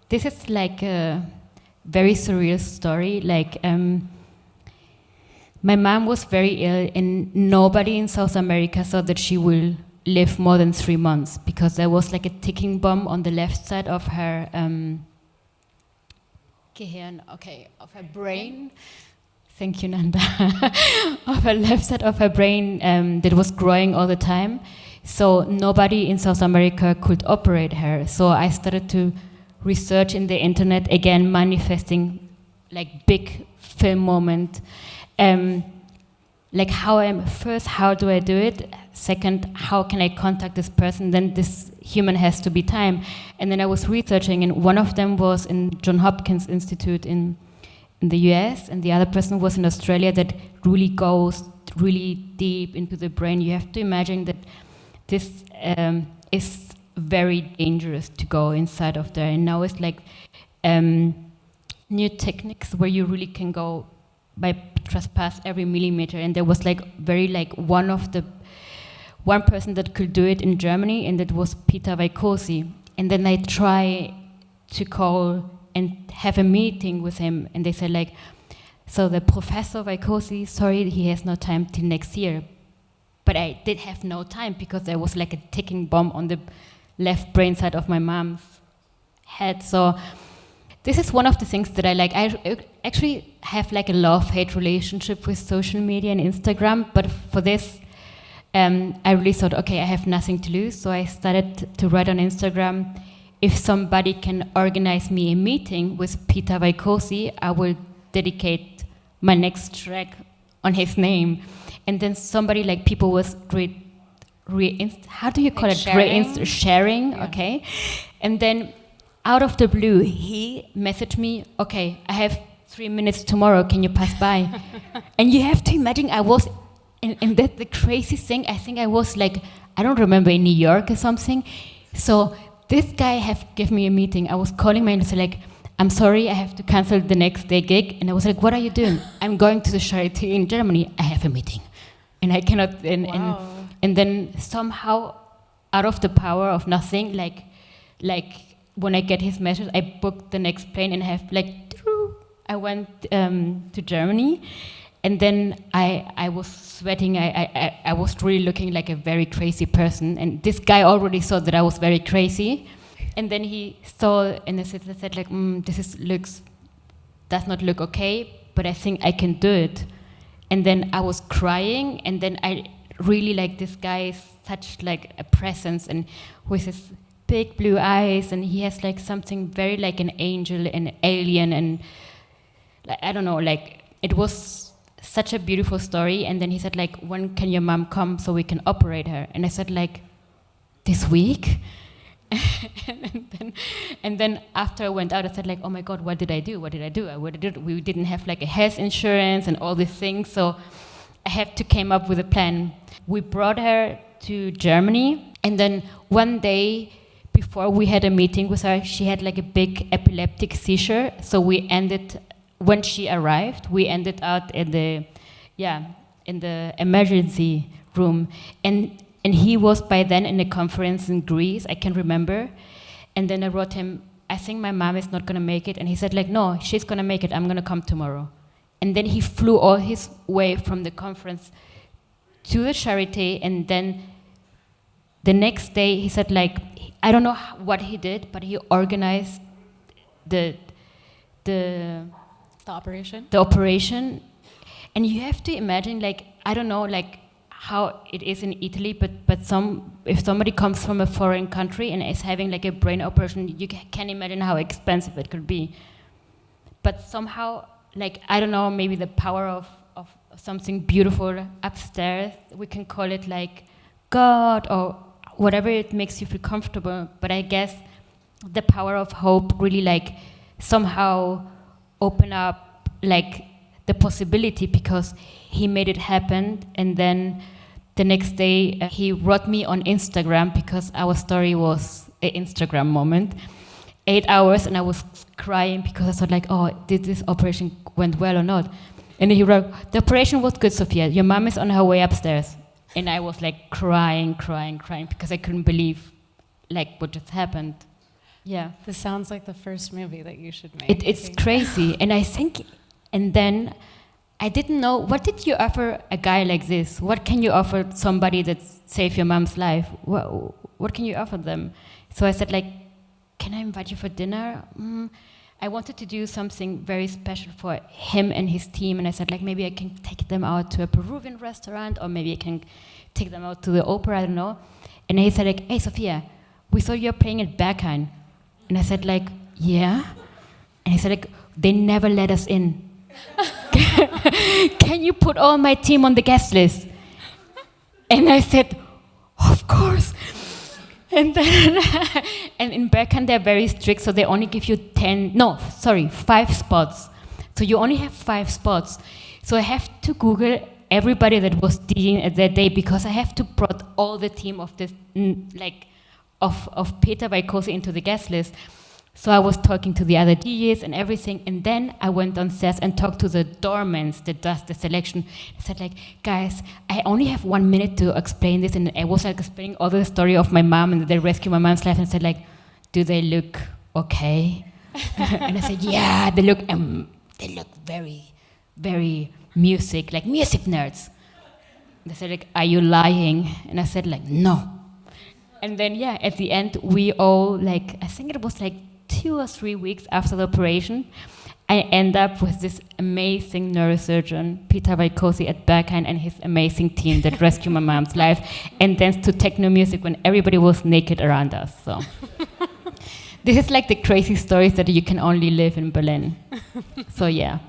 this is like a very surreal story. Like, my mom was very ill, and nobody in South America thought that she will live more than 3 months, because there was like a ticking bomb on the left side of her of her brain. Thank you, Nanda. Of her left side of her brain that was growing all the time. So nobody in South America could operate her. So I started to research in the internet, again manifesting like big film moment. Like how do I do it? Second, how can I contact this person? Then this human has to be time. And then I was researching, and one of them was in Johns Hopkins Institute in the US, and the other person was in Australia, that really goes really deep into the brain. You have to imagine that this is very dangerous to go inside of there. And now it's like new techniques where you really can go by trespass every millimeter. And there was like one person that could do it in Germany, and that was Peter Vaikosi. And then I try to call and have a meeting with him, and they said like, so the Professor Vaikosi, sorry, he has no time till next year. But I did have no time, because there was like a ticking bomb on the left brain side of my mom's head. So this is one of the things that I like. I actually have like a love-hate relationship with social media and Instagram, but for this, I really thought, okay, I have nothing to lose, so I started to write on Instagram, if somebody can organize me a meeting with Peter Vaikosi, I will dedicate my next track on his name. And then somebody, like, people was how do you call it? Sharing, yeah. Okay. And then out of the blue, he messaged me, okay, I have 3 minutes tomorrow, can you pass by? And you have to imagine, I was, and that's the crazy thing, I think I was like, I don't remember, in New York or something. So this guy have given me a meeting. I was calling my and said like, I'm sorry, I have to cancel the next day gig. And I was like, what are you doing? I'm going to the Charité in Germany. I have a meeting. And I cannot, and then somehow, out of the power of nothing, like when I get his message, I booked the next plane and I went to Germany. And then I was sweating. I was really looking like a very crazy person. And this guy already saw that I was very crazy. And then he saw and I said like, does not look okay, but I think I can do it. And then I was crying. And then I really like, this guy is such like a presence, and with his big blue eyes, and he has like something very like an angel, an alien, and like, I don't know, like it was such a beautiful story. And then he said like, when can your mom come so we can operate her? And I said like, this week? and then after I went out, I said like, oh my God, what did I do? We didn't have like a health insurance and all these things, so I have to came up with a plan. We brought her to Germany, and then one day before we had a meeting with her, she had like a big epileptic seizure. So when she arrived, we ended out in the emergency room, and he was by then in a conference in Greece, I can remember. And then I wrote him, I think my mom is not gonna make it. And he said like, no, she's gonna make it, I'm gonna come tomorrow. And then he flew all his way from the conference to the Charité, and then the next day he said like, I don't know what he did, but he organized the operation. And you have to imagine, like, I don't know, like how it is in Italy, but if somebody comes from a foreign country and is having like a brain operation, you can imagine how expensive it could be. But somehow, like, I don't know, maybe the power of something beautiful upstairs, we can call it like God or whatever it makes you feel comfortable. But I guess the power of hope really like somehow open up like the possibility, because he made it happen. And then the next day he wrote me on Instagram, because our story was an Instagram moment, 8 hours, and I was crying because I thought like, oh, did this operation went well or not? And he wrote, the operation was good, Sofia, your mom is on her way upstairs. And I was like crying, because I couldn't believe like what just happened. Yeah. This sounds like the first movie that you should make. It's crazy. And then I didn't know, what did you offer a guy like this? What can you offer somebody that saved your mom's life? What can you offer them? So I said, like, can I invite you for dinner? I wanted to do something very special for him and his team, and I said, like, maybe I can take them out to a Peruvian restaurant, or maybe I can take them out to the opera, I don't know. And he said, like, hey, Sofia, we saw you're playing at Berghain. And I said, like, yeah? And he said, like, they never let us in. Can you put all my team on the guest list? And I said, of course. And then, and in Berghain they're very strict, so they only give you 5 spots. So you only have 5 spots. So I have to Google everybody that was DJing at that day, because I have to put all the team of this, of Peter Vaikosi into the guest list. So I was talking to the other DJs and everything, and then I went downstairs and talked to the doormans that does the selection. I said, like, guys, I only have 1 minute to explain this, and I was like explaining all the story of my mom and that they rescued my mom's life, and I said, like, do they look okay? And I said, yeah, they look very, very music nerds. And they said, like, are you lying? And I said, like, no. And then, yeah, at the end, we all, like, I think it was like 2 or 3 weeks after the operation, I end up with this amazing neurosurgeon, Peter Vaikosi at Berghain, and his amazing team that rescued my mom's life and danced to techno music when everybody was naked around us. So this is like the crazy stories that you can only live in Berlin. So yeah.